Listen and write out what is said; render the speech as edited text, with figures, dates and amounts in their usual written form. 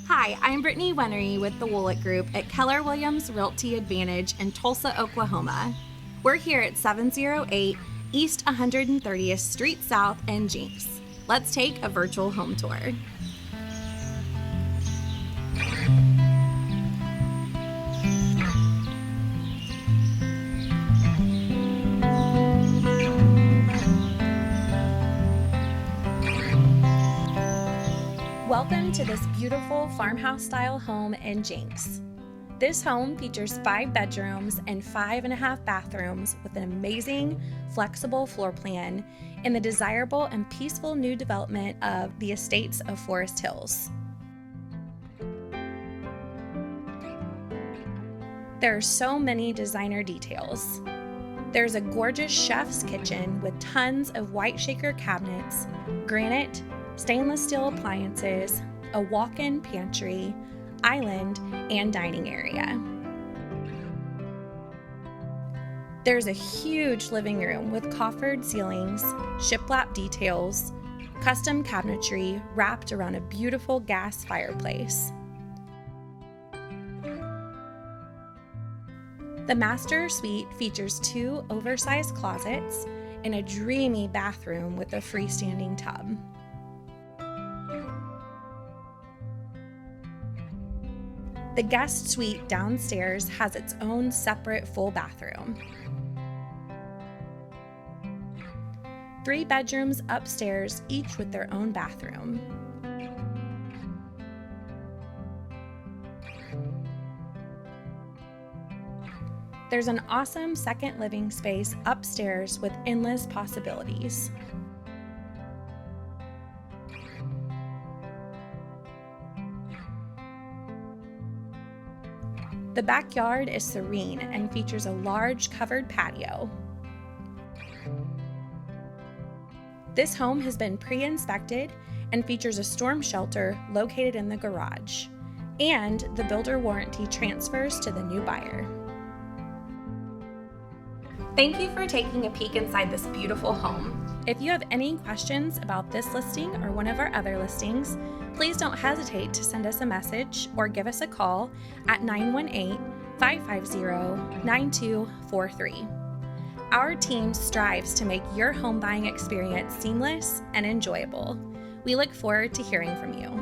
Hi, I'm Brittany Whinery with the Wolek Group at Keller Realty Advantage in Tulsa, Oklahoma. We're here at 708 East 130th Street South in Jenks. Let's take a virtual home tour. Welcome to this beautiful farmhouse-style home in Jenks. This home features 5 bedrooms and 5.5 bathrooms with an amazing, flexible floor plan in the desirable and peaceful new development of the estates of Forest Hills. There are so many designer details. There's a gorgeous chef's kitchen with tons of white shaker cabinets, granite, stainless steel appliances, a walk-in pantry, island, and dining area. There's a huge living room with coiffured ceilings, shiplap details, custom cabinetry wrapped around a beautiful gas fireplace. The master suite features 2 oversized closets and a dreamy bathroom with a freestanding tub. The guest suite downstairs has its own separate full bathroom. 3 bedrooms upstairs, each with their own bathroom. There's an awesome second living space upstairs with endless possibilities. The backyard is serene and features a large covered patio. This home has been pre-inspected and features a storm shelter located in the garage, and the builder warranty transfers to the new buyer. Thank you for taking a peek inside this beautiful home. If you have any questions about this listing or one of our other listings, please don't hesitate to send us a message or give us a call at 918-550-9243. Our team strives to make your home buying experience seamless and enjoyable. We look forward to hearing from you.